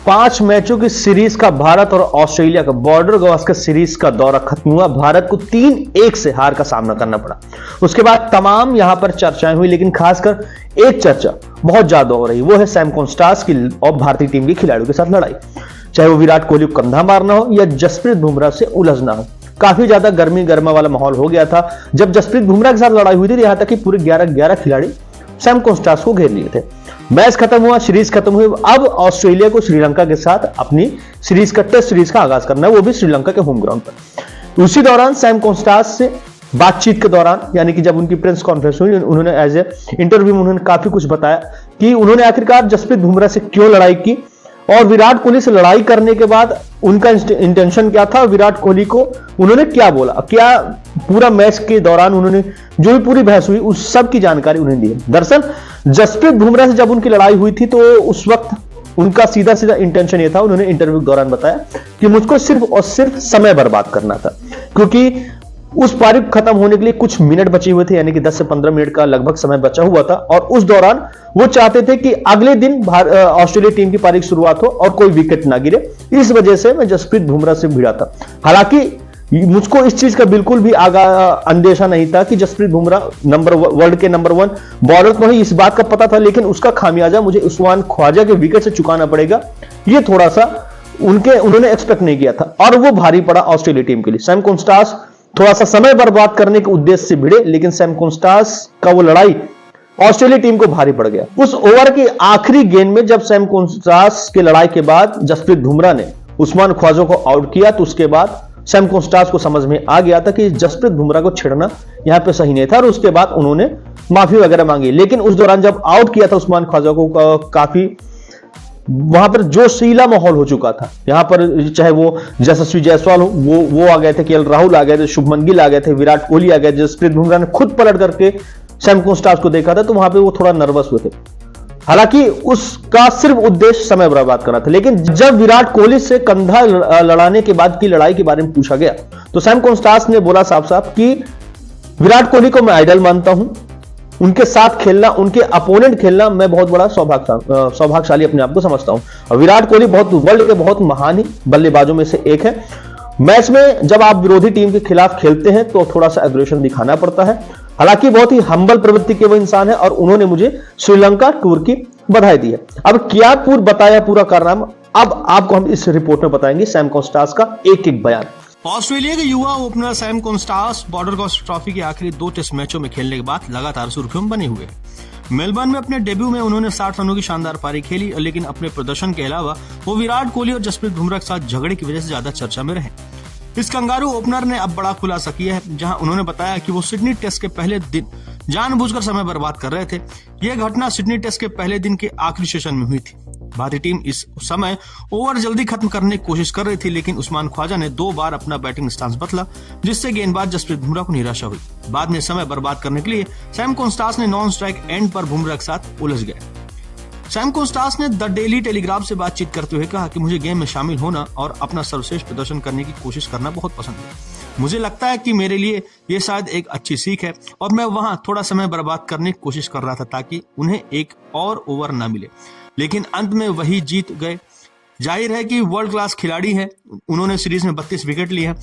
5 मैचों की सीरीज का भारत और ऑस्ट्रेलिया का बॉर्डर गावस्कर सीरीज का दौरा खत्म हुआ। भारत को 3-1 से हार का सामना करना पड़ा। उसके बाद तमाम यहां पर चर्चाएं हुई, लेकिन खासकर एक चर्चा बहुत ज्यादा हो रही, वो है सैम कॉन्स्टास की और भारतीय टीम के खिलाड़ियों के साथ लड़ाई। चाहे वो विराट कोहली को कंधा मारना हो या जसप्रीत बुमराह से उलझना हो। काफी ज्यादा गर्मी गर्मा वाला माहौल हो गया था जब जसप्रीत बुमराह के साथ लड़ाई हुई थी। यहां तक कि पूरे 11 खिलाड़ी सैम कॉन्स्टास को घेर लिए थे। मैच खत्म हुआ, सीरीज खत्म हुई। अब ऑस्ट्रेलिया को श्रीलंका के साथ अपनी सीरीज का टेस्ट सीरीज का आगाज करना है, वो भी श्रीलंका के होम ग्राउंड पर। उसी दौरान सैम कॉन्स्टास से बातचीत के दौरान, यानी कि जब उनकी प्रेस कॉन्फ्रेंस हुई, उन्होंने एज ए इंटरव्यू में उन्होंने काफी कुछ बताया कि उन्होंने आखिरकार जसप्रीत बुमराह से क्यों लड़ाई की और विराट कोहली से लड़ाई करने के बाद उनका इंटेंशन क्या था, विराट कोहली को उन्होंने क्या बोला, क्या पूरा मैच के दौरान उन्होंने जो भी पूरी बहस हुई उस सब की जानकारी उन्हें दी। दरअसल जसप्रीत बुमराह से जब उनकी लड़ाई हुई थी तो उस वक्त उनका सीधा इंटेंशन ये था, उन्होंने इंटरव्यू के दौरान बताया कि मुझको सिर्फ और सिर्फ समय बर्बाद करना था, क्योंकि उस पारी खत्म होने के लिए कुछ मिनट बचे हुए थे, यानी कि 10 से 15 मिनट का लगभग समय बचा हुआ था और उस दौरान वो चाहते थे कि अगले दिन ऑस्ट्रेलिया टीम की पारी की शुरुआत हो और कोई विकेट ना गिरे। इस वजह से मैं जसप्रीत बुमराह से भिड़ा था। हालांकि मुझको इस चीज का बिल्कुल भी अंदेशा नहीं था कि जसप्रीत बुमराह वर्ल्ड के नंबर 1 बॉलर तो नहीं, इस बात का पता था, लेकिन उसका खामियाजा मुझे उस्मान ख्वाजा के विकेट से चुकाना पड़ेगा, ये थोड़ा सा उन्होंने एक्सपेक्ट नहीं किया था और वो भारी पड़ा ऑस्ट्रेलिया टीम के लिए। सैम कॉन्स्टास थोड़ा सा समय बर्बाद करने के उद्देश्य से भिड़े, लेकिन सैम कॉन्स्टास का वो लड़ाई ऑस्ट्रेलिया टीम को भारी पड़ गया। उस ओवर की आखिरी गेंद में जब सैम कॉन्स्टास के लड़ाई के बाद जसप्रीत बुमराह ने उस्मान ख्वाजा को आउट किया, तो उसके बाद सैम कॉन्स्टास को समझ में आ गया था कि जसप्रीत बुमराह को छेड़ना यहां पे सही नहीं था और उसके बाद उन्होंने माफी वगैरह मांगी। लेकिन उस दौरान जब आउट किया था उस्मान ख्वाजा को, काफी वहां पर जोशीला माहौल हो चुका था। यहां पर चाहे वो यशस्वी जायसवाल हो, वो आ गए थे, केएल राहुल आ गए थे, शुभमन गिल आ गए थे, विराट कोहली आ गए, जसप्रीत बुमराह ने खुद पलट करके सैम कॉन्स्टास को देखा था, तो वहां पे वो थोड़ा नर्वस हुए थे। हालांकि उसका सिर्फ उद्देश्य समय बर्बाद करना था। लेकिन जब विराट कोहली से कंधा लड़ाने के बाद की लड़ाई के बारे में पूछा गया तो सैम कॉन्स्टास ने बोला साफ साफ कि विराट कोहली को मैं आइडल मानता हूं, उनके साथ खेलना, उनके अपोनेंट खेलना मैं बहुत बड़ा सौभाग्यशाली अपने आप को समझता हूं। और विराट कोहली वर्ल्ड के बहुत महान ही बल्लेबाजों में से एक है। मैच में जब आप विरोधी टीम के खिलाफ खेलते हैं तो थोड़ा सा एग्रेशन दिखाना पड़ता है। हालांकि बहुत ही हम्बल प्रवृत्ति के वो इंसान है और उन्होंने मुझे श्रीलंका टूर की बधाई दी है। अब क्या बताया पूरा कारनामा, अब आपको हम इस रिपोर्ट में बताएंगे सैम कॉन्स्टास का एक एक बयान। ऑस्ट्रेलिया के युवा opener Sam Konstas border Gavaskar trophy के आखिरी 2 टेस्ट मैचों में खेलने के बाद लगातार सुर्खियों में बने हुए। मेलबर्न में अपने डेब्यू में उन्होंने 60 रनों की शानदार पारी खेली, लेकिन अपने प्रदर्शन के अलावा वो विराट कोहली और जसप्रीत बुमराह के साथ झगड़े की वजह से ज्यादा चर्चा में रहे। इस कंगारू ओपनर ने अब बड़ा खुलासा किया है, जहां उन्होंने बताया कि वो सिडनी टेस्ट के पहले दिन जानबूझकर समय बर्बाद कर रहे थे। यह घटना सिडनी टेस्ट के पहले दिन के आखिरी सेशन में हुई थी। भारतीय टीम इस समय ओवर जल्दी खत्म करने की कोशिश कर रही थी, लेकिन उस्मान ख्वाजा ने 2 बार अपना बैटिंग स्टांस बदला, जिससे गेंदबाज जसप्रीत बुमराह को निराशा हुई। बाद में समय बर्बाद करने के लिए सैम कॉन्स्टास ने नॉन स्ट्राइक एंड पर बुमराह के साथ उलझ गए। सैम कॉन्स्टास ने द डेली टेलीग्राफ से बातचीत करते हुए कहा कि मुझे गेम में शामिल होना और अपना सर्वश्रेष्ठ प्रदर्शन करने की कोशिश करना बहुत पसंद है। मुझे लगता है कि मेरे लिए ये शायद एक अच्छी सीख है और मैं वहां थोड़ा समय बर्बाद करने की कोशिश कर रहा था ताकि उन्हें एक और ओवर ना मिले, लेकिन अंत में वही जीत गए। जाहिर है कि वर्ल्ड क्लास खिलाड़ी है, उन्होंने सीरीज में 32 विकेट लिए हैं।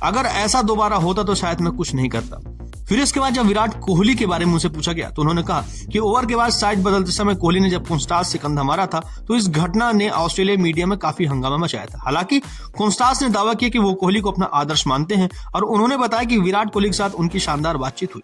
अगर ऐसा दोबारा होता तो शायद मैं कुछ नहीं करता। फिर इसके बाद जब विराट कोहली के बारे में उनसे पूछा गया तो उन्होंने कहा कि ओवर के बाद साइड बदलते समय कोहली ने जब कॉन्स्टास से कंधा मारा था तो इस घटना ने ऑस्ट्रेलिया मीडिया में काफी हंगामा मचाया था। हालांकि कॉन्स्टास ने दावा किया कि वो कोहली को अपना आदर्श मानते हैं और उन्होंने बताया कि विराट कोहली के साथ उनकी शानदार बातचीत हुई,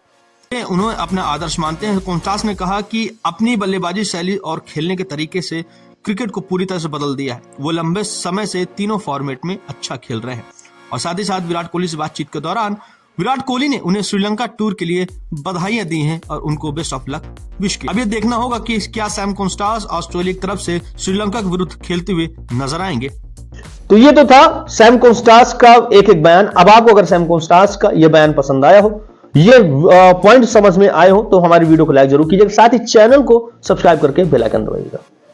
उन्हें अपना आदर्श मानते हैं। कॉन्स्टास ने कहा कि अपनी बल्लेबाजी शैली और खेलने के तरीके से क्रिकेट को पूरी तरह से बदल दिया है। वो लंबे समय से तीनों फॉर्मेट में अच्छा खेल रहे हैं। और साथ ही साथ विराट कोहली से बातचीत के दौरान विराट कोहली ने उन्हें श्रीलंका टूर के लिए बधाइयां दी हैं और उनको बेस्ट ऑफ लक विश की। अब ये देखना होगा कि क्या सैम कॉन्स्टास ऑस्ट्रेलिया की तरफ से श्रीलंका के विरुद्ध खेलते हुए नजर आएंगे। तो ये तो था सैम कॉन्स्टास का एक एक बयान। अब आपको अगर सैम कॉन्स्टास का ये बयान पसंद आया हो, ये पॉइंट समझ में आए हो, तो हमारी वीडियो को लाइक जरूर कीजिएगा, साथ ही चैनल को सब्सक्राइब करके बेल आइकन दबाइएगा।